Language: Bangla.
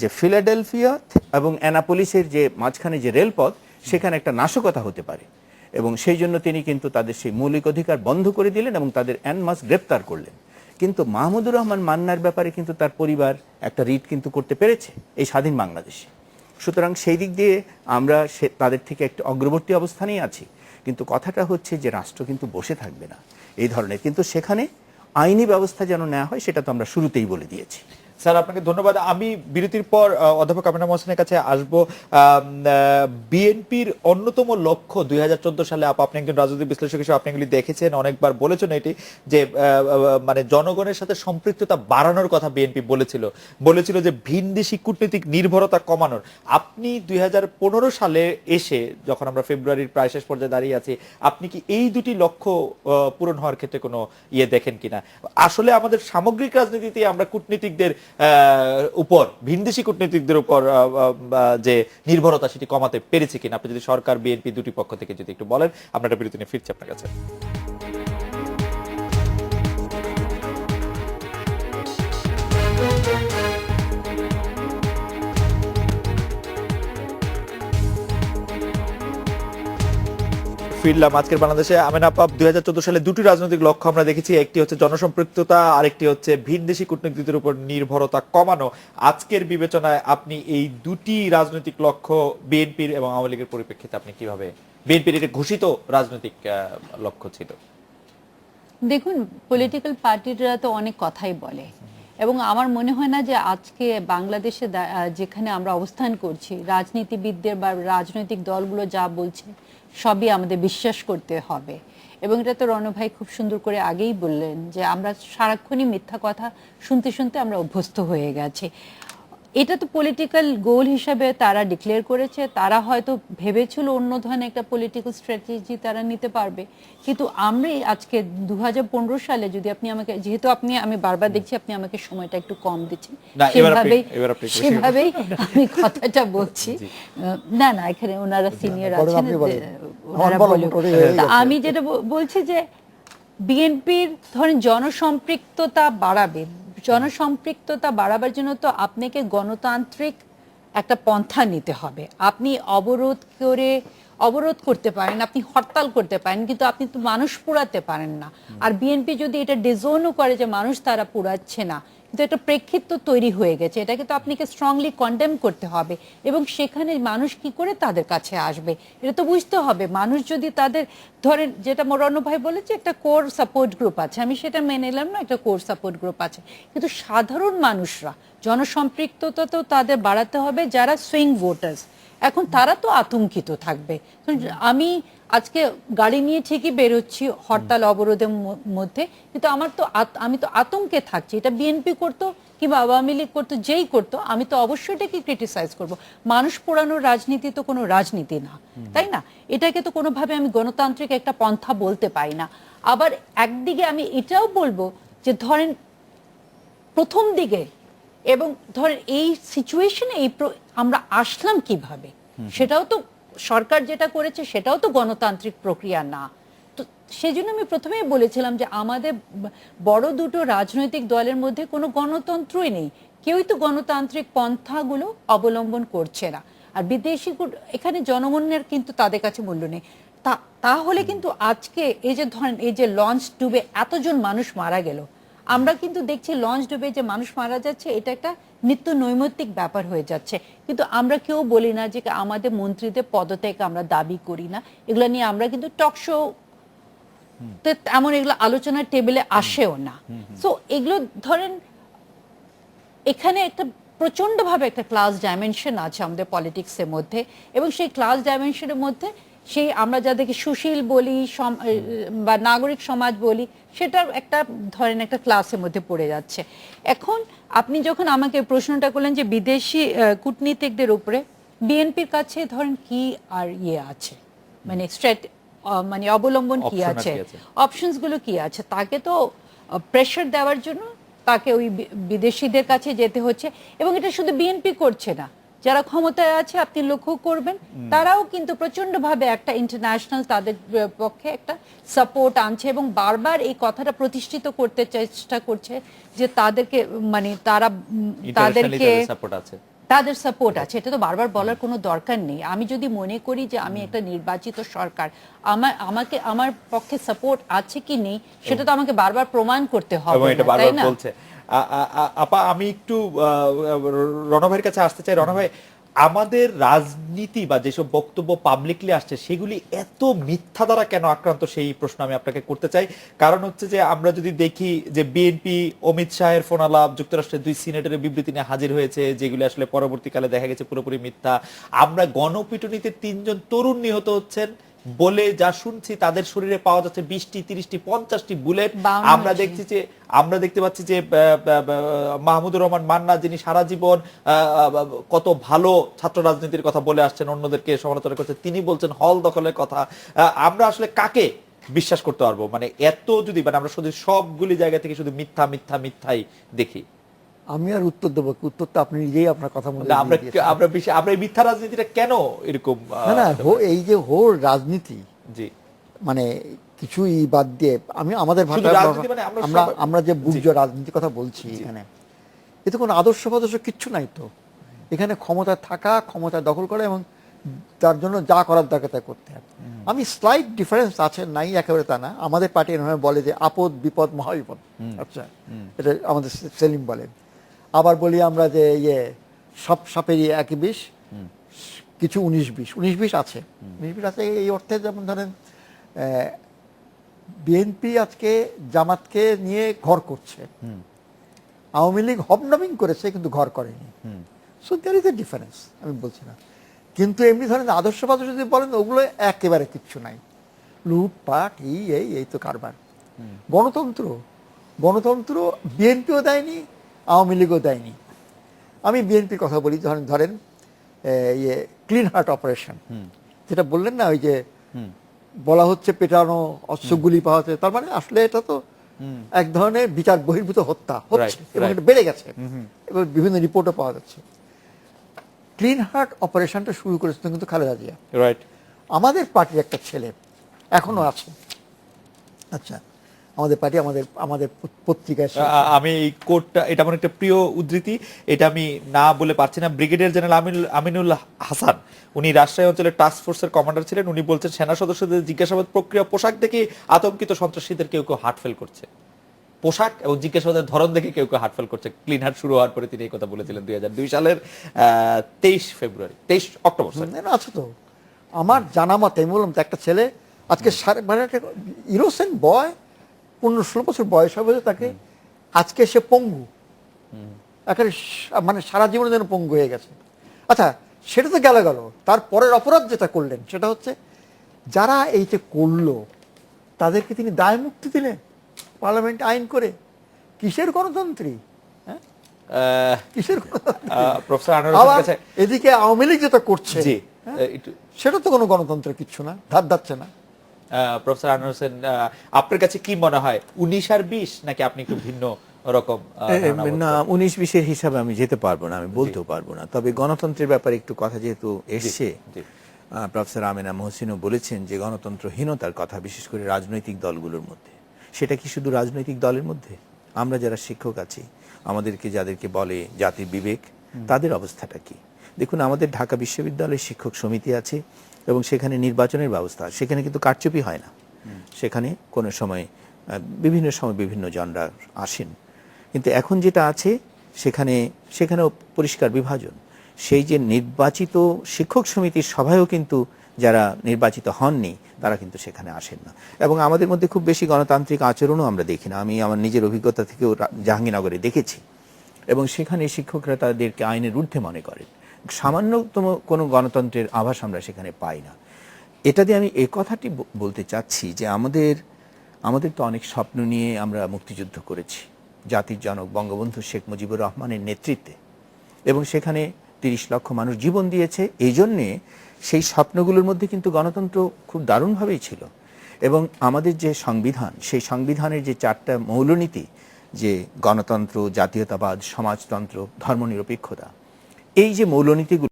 যে ফিলাডেলফিয়া এবং অ্যানাপোলিসের যে মাঝখানে যে রেলপথ সেখানে একটা নাশকতা হতে পারে, এবং সেই জন্য তিনি কিন্তু তাদের সেই মৌলিক অধিকার বন্ধ করে দিলেন এবং তাদের অ্যানমাস গ্রেপ্তার করলেন। কিন্তু মাহমুদুর রহমান মান্নার ব্যাপারে কিন্তু তার পরিবার একটা রিট কিন্তু করতে পেরেছে এই স্বাধীন বাংলাদেশে। সুতরাং সেই দিক দিয়ে আমরা তাদের থেকে একটা অগ্রবর্তী অবস্থানেই আছি। কিন্তু কথাটা হচ্ছে যে রাষ্ট্র কিন্তু বসে থাকবে না এই ধরনের, কিন্তু সেখানে আইনি ব্যবস্থা যেন নেওয়া হয় সেটা তো আমরা শুরুতেই বলে দিয়েছি। স্যার আপনাকে ধন্যবাদ। আমি বিরতির পর অধ্যাপক আমিনা মোহসেনের কাছে আসবো। বিএনপির অন্যতম লক্ষ্য 2014 সালে, আপনি একজন রাজনৈতিক বিশ্লেষক হিসেবে আপনি এগুলি দেখেছেন, অনেকবার বলেছেন এটি, যে মানে জনগণের সাথে সম্পৃক্ততা বাড়ানোর কথা বিএনপি বলেছিল যে ভিনদেশি কূটনৈতিক নির্ভরতা কমানোর। আপনি 2015 সালে এসে, যখন আমরা ফেব্রুয়ারির প্রায় শেষ পর্যায়ে দাঁড়িয়ে আছি, আপনি কি এই দুটি লক্ষ্য পূরণ হওয়ার ক্ষেত্রে কোনো দেখেন কিনা? আসলে আমাদের সামগ্রিক রাজনীতিতে আমরা কূটনীতিকদের উপর, ভিনদেশি কূটনীতিকদের উপর যে নির্ভরতা সেটি কমাতে পেরেছি কিনা, আপনি যদি সরকার বিএনপি দুটি পক্ষ থেকে যদি একটু বলেন। আমরা একটা বিরতি নিয়ে ফিরছি আপনার কাছে। ফিরলাম আজকের বাংলাদেশে। আমেনা আপা, 2014 সালে দুটি রাজনৈতিক লক্ষ্য আমরা দেখেছি, একটি হচ্ছে জনসম্পৃক্ততা, আরেকটি হচ্ছে ভিনদেশি কূটনীতিকদের উপর নির্ভরতা কমানো। আজকের বিবেচনায় আপনি এই দুটি রাজনৈতিক লক্ষ্য বিএনপির এবং আওয়ামী লীগের পরিপ্রেক্ষিতে আপনি কিভাবে, বিএনপির এটা ঘোষিত রাজনৈতিক লক্ষ্য ছিল? দেখুন, পলিটিক্যাল পার্টিরা তো অনেক কথাই বলে, এবং আমার মনে হয় না যে আজকে বাংলাদেশে যেখানে আমরা অবস্থান করছি, রাজনীতিবিদদের বা রাজনৈতিক দলগুলো যা বলছে সবই আমাদের বিশ্বাস করতে হবে। এবং এটা তো রণ ভাই খুব সুন্দর করে আগেই বললেন যে আমরা সারাক্ষণই মিথ্যা কথা শুনতে শুনতে আমরা অভ্যস্ত হয়ে গেছি। এটা তো পলিটিক্যাল গোল হিসাবে তারা ডিক্লেয়ার করেছে, তারা হয়তো ভেবেছিল অন্য ধরনের একটা পলিটিক্যাল স্ট্র্যাটেজি তারা নিতে পারবে। কিন্তু আমরা আজকে 2015 সালে, যদি আপনি আমাকে, যেহেতু আমি বারবার দেখছি আপনি আমাকে সময়টা একটু কম দিচ্ছেন, সেভাবেই আমি কথাটা বলছি। না না, এখানে ওনারা সিনিয়র আছেন, আমি যেটা বলছি যে বিএনপির ধরেন জনসম্পৃক্ততা বাড়াবে, জনসম্পৃক্ততা বাড়াবার জন্য তো আপনাকে গণতান্ত্রিক একটা পন্থা নিতে হবে। আপনি অবরোধ করতে পারেন, আপনি হরতাল করতে পারেন, কিন্তু আপনি তো মানুষ পোড়াতে পারেন না। আর বিএনপি যদি এটা ডিজোনও করে যে মানুষ তারা পোড়াচ্ছে না, কিন্তু একটা প্রেক্ষিত তৈরি হয়ে গেছে, এটাকে তো আপনাকে স্ট্রংলি কন্ডেম করতে হবে। এবং সেখানে মানুষ কি করে তাদের কাছে আসবে এটা তো বুঝতে হবে। মানুষ যদি তাদের, ধরেন যেটা মোরান্ন ভাই বলেছে একটা কোর সাপোর্ট গ্রুপ আছে, আমি সেটা মেনে নিলাম না, একটা কোর সাপোর্ট গ্রুপ আছে, কিন্তু সাধারণ মানুষরা জনসম্পৃক্ততা তো তাদের বাড়াতে হবে, যারা সুইং ভোটার্স, এখন তারা তো আতঙ্কিত থাকবে। আমি আজকে গাড়ি নিয়ে ঠিকই বেরোচ্ছি হরতাল অবরোধের মধ্যে, কিন্তু আমি তো আতঙ্কে থাকছি। এটা বিএনপি করতো কিংবা আওয়ামী লীগ করতো, যেই করতো, আমি তো অবশ্যই এটাকে ক্রিটিসাইজ করব। মানুষ পোড়ানোর রাজনীতি তো কোনো রাজনীতি না, তাই না? এটাকে তো কোনোভাবে আমি গণতান্ত্রিক একটা পন্থা বলতে পারি না। আবার একদিকে আমি এটাও বলবো যে ধরেন প্রথম দিকে, এবং ধরেন এই সিচুয়েশনে আমরা আসলাম কিভাবে, সেটাও তো সরকার যেটা করেছে সেটাও তো গণতান্ত্রিক প্রক্রিয়া না। তো সেই জন্য আমি প্রথমেই বলেছিলাম যে আমাদের বড় দুটো রাজনৈতিক দলের মধ্যে কোনো গণতন্ত্রই নেই, কেউই তো গণতান্ত্রিক পন্থাগুলো অবলম্বন করছে না। আর বিদেশি এখানে জনগণের কিন্তু তাদের কাছে মূল্য নেই। তাহলে কিন্তু আজকে এই যে ধরেন এই যে লঞ্চ ডুবে এতজন মানুষ মারা গেল, আমরা কিন্তু দেখছি লঞ্চ ডুবে যে মানুষ মারা যাচ্ছে এটা একটা নিত্য নৈমিত্তিক ব্যাপার হয়ে যাচ্ছে, কিন্তু আমরা কেউ বলি না যে আমাদের মন্ত্রীদের পদত্যাগ আমরা দাবি করি না। এগুলো নিয়ে আমরা কিন্তু টক শো এমন এগুলো আলোচনার টেবিলে আসেও না। সো এগুলো ধরেন এখানে একটা প্রচন্ডভাবে একটা ক্লাস ডাইমেনশন আছে আমাদের পলিটিক্সের মধ্যে, এবং সেই ক্লাস ডাইমেনশনের মধ্যে সেই আমরা যাদেরকে সুশীল বলি বা নাগরিক সমাজ বলি, সেটার একটা ধরেন একটা ক্লাসের মধ্যে পড়ে যাচ্ছে। এখন আপনি যখন আমাকে প্রশ্নটা করলেন যে বিদেশি কূটনীতিকদের উপরে বিএনপির কাছে ধরেন কি আর আছে, মানে অবলম্বন কি আছে, অপশনস গুলো কি আছে, তাকে তো প্রেশার দেওয়ার জন্য তাকে ওই বিদেশিদের কাছে যেতে হচ্ছে। এবং এটা শুধু বিএনপি করছে না, যারা ক্ষমতায় আছে আপনি লক্ষ্য করবেন তারাও কিন্তু প্রচন্ডভাবে একটা ইন্টারন্যাশনাল তাদের পক্ষে একটা সাপোর্ট আনছে এবং বারবার এই কথাটা প্রতিষ্ঠিত করতে চেষ্টা করছে যে তাদেরকে মানে তারা তাদেরকে সাপোর্ট আছে, তাদের সাপোর্ট আছে। এটা তো বারবার বলার কোনো দরকার নেই। আমি যদি মনে করি যে আমি একটা নির্বাচিত সরকার, আমাকে আমার পক্ষে সাপোর্ট আছে কি নেই সেটা তো আমাকে বারবার প্রমাণ করতে হবে, তাই না? বলছে আপা, আমি একটু রণ ভাইয়ের কাছে আসতে চাই। রণ ভাই, আমাদের রাজনীতি বা যেসব বক্তব্য পাবলিকলি আসছে সেগুলি এত মিথ্যা দ্বারা কেন আক্রান্ত, সেই প্রশ্ন আমি আপনাকে করতে চাই। কারণ হচ্ছে যে আমরা যদি দেখি যে বিএনপি অমিত শাহের ফোন আলাপ, যুক্তরাষ্ট্রের 2 সিনেটরের বিবৃতি নিয়ে হাজির হয়েছে, যেগুলি আসলে পরবর্তীকালে দেখা গেছে পুরোপুরি মিথ্যা। আমরা গণপিটুনিতে 3 জন তরুণ নিহত হচ্ছেন বলে যা শুনছি, তাদের শরীরে পাওয়া যাচ্ছে 20টি 30টি 50টি বুলেট। আমরা দেখতে পাচ্ছি যে মাহমুদুর রহমান মান্না, যিনি সারা জীবন কত ভালো ছাত্র রাজনীতির কথা বলে আসছেন, অন্যদেরকে সমালোচনা করছেন, তিনি বলছেন হল দখলের কথা। আমরা আসলে কাকে বিশ্বাস করতে পারবো? মানে এত যদি আমরা শুধু সবগুলি জায়গা থেকে শুধু মিথ্যা মিথ্যা মিথ্যাই দেখি। আমি আর উত্তর দেবো, উত্তরটা আপনি নিজেই আপনার কথা মধ্যে আমরা এই মিথ্যা রাজনীতিটা কেন এরকম? না, এই যে হোল রাজনীতি, জি, মানে কিছুই বাদ দিয়ে আমি আমাদের আমরা যে বুঝছো রাজনীতির কথা বলছি, এখানে এতে কোনো আদর্শ ফদর্শ কিচ্ছু নাই তো। এখানে ক্ষমতা থাকা, ক্ষমতা দখল করা এবং তার জন্য যা করার দরকার তা করতে হবে। আমি স্লাইট ডিফারেন্স আছে, নাই একেবারে তা না। আমাদের পার্টি এভাবে বলে যে আপদ বিপদ মহাবিপদ, আচ্ছা, এটা আমাদের সেলিম বলে। আবার বলি আমরা যে সব সাপেরই একই বিষ, কিছু 19-20 আছে, 19-20 আছে এই অর্থে, যেমন ধরেন বিএনপি আজকে জামাতকে নিয়ে ঘর করছে, আওয়ামী লীগ হবনবিং করেছে কিন্তু ঘর করেনি। So there is a difference, আমি বলছি না। কিন্তু এমনি ধরেন আদর্শ পাদর্শ যদি বলেন, ওগুলো একেবারে কিচ্ছু নাই। লুটপাট এই তো কারবার। গণতন্ত্র বিএনপিও দেয়নি, আওয়ামী লীগও দেয়নি। আমি বিএনপির কথা বলি, ধরেন ক্লিন হার্ট অপারেশন যেটা বললেন না, ওই যে বলা হচ্ছে পেটানো অস্ত্রগুলি পাওয়া যাচ্ছে, তার মানে আসলে এটা তো এক ধরনের বিচার বহির্ভূত হত্যা হচ্ছে এবং এটা বেড়ে গেছে এবং বিভিন্ন রিপোর্টও পাওয়া যাচ্ছে। ক্লিন হার্ট অপারেশনটা শুরু করেছিল কিন্তু খালেদা জিয়া, রাইট? আমাদের পার্টির একটা ছেলে এখনো আছে, আচ্ছা, আমাদের পার্টি আমাদের পত্রিকায়, আমি এই কোটটা, এটা আমার একটা প্রিয় উদ্ধৃতি, এটা আমি না বলে পারছি না। ব্রিগেডিয়ার জেনারেল আমিনুল হাসান, উনি রাজশাহী অঞ্চলের টাস্ক ফোর্সের কমান্ডার ছিলেন। উনি বলছেন সেনা সদস্যদের জিজ্ঞাসাবাদ প্রক্রিয়া পোশাক দেখে আতঙ্কিত সন্ত্রাসীদের কেউ কেউ হার্টফেল করছে। পোশাক এবং জিজ্ঞাসাবাদের ধরন দেখে কেউ কেউ হার্টফেল করছে। ক্লিন হার্ট শুরু হওয়ার পরে তিনি এই কথা বলেছিলেন 2002 সালের 23 অক্টোবর। আচ্ছা, তো আমার জানা মতে আমি বললাম তো, একটা ছেলে আজকে মানে একটা ইনোসেন্ট বয়, 15-16 বছর বয়স হবে, তাকে আজকে সে পঙ্গু, একেবারে মানে সারা জীবনের জন্য পঙ্গু হয়ে গেছে। আচ্ছা, সেটা তো গেল। তারপরের অপরাধ যেটা করলেন সেটা হচ্ছে, যারা এই যে করলো তাদেরকে তিনি দায় মুক্তি দিলেন পার্লামেন্ট আইন করে। কিসের গণতন্ত্রী? কিসের গণতন্ত্রী? এদিকে আওয়ামী লীগ যেটা করছে সেটা তো কোনো গণতন্ত্রের কিচ্ছু না, ধার ধাচ্ছে না। প্রফেসর আনোয়ার হোসেন, আপনার কাছে কি মনে হয়, 19 আর 20 নাকি আপনি একটু ভিন্ন রকম? না, 19-20 হিসাবে আমি যেতে পারবো না, আমি বলতেও পারবো না। তবে গণতন্ত্রের ব্যাপারে একটু কথা যেহেতু এসছে, প্রফেসর আমেনা মহসিনও বলেছেন যে গণতন্ত্রহীনতার কথা, বিশেষ করে রাজনৈতিক দলগুলোর মধ্যে। সেটা কি শুধু রাজনৈতিক দলের মধ্যে? আমরা যারা শিক্ষক আছি, আমাদেরকে যাদেরকে বলে জাতির বিবেক, তাদের অবস্থাটা কি? দেখুন, আমাদের ঢাকা বিশ্ববিদ্যালয়ের শিক্ষক সমিতি আছে এবং সেখানে নির্বাচনের ব্যবস্থা, সেখানে কিন্তু কারচুপি হয় না। সেখানে কোনো সময় বিভিন্ন সময় বিভিন্ন জনরা আসেন, কিন্তু এখন যেটা আছে সেখানেও পরিষ্কার বিভাজন। সেই যে নির্বাচিত শিক্ষক সমিতির সভায়ও কিন্তু যারা নির্বাচিত হননি তারা কিন্তু সেখানে আসেন না, এবং আমাদের মধ্যে খুব বেশি গণতান্ত্রিক আচরণও আমরা দেখি না। আমি আমার নিজের অভিজ্ঞতা থেকেও জাহাঙ্গীরনগরে দেখেছি, এবং সেখানে শিক্ষকরা তাদেরকে আইনের ঊর্ধ্বে মনে করেন। সামান্যতম কোনো গণতন্ত্রের আভাস আমরা সেখানে পাই না। এটা দিয়ে আমি এই কথাটি বলতে চাচ্ছি যে আমাদের তো অনেক স্বপ্ন নিয়ে আমরা মুক্তিযুদ্ধ করেছি জাতির জনক বঙ্গবন্ধু শেখ মুজিবুর রহমানের নেতৃত্বে, এবং সেখানে 30 লক্ষ মানুষ জীবন দিয়েছে। এই জন্যে সেই স্বপ্নগুলোর মধ্যে কিন্তু গণতন্ত্র খুব দারুণভাবেই ছিল। এবং আমাদের যে সংবিধান, সেই সংবিধানের যে 4টা মৌলনীতি, যে গণতন্ত্র, জাতীয়তাবাদ, সমাজতন্ত্র, ধর্মনিরপেক্ষতা, এই যে মৌলনীতিগুলো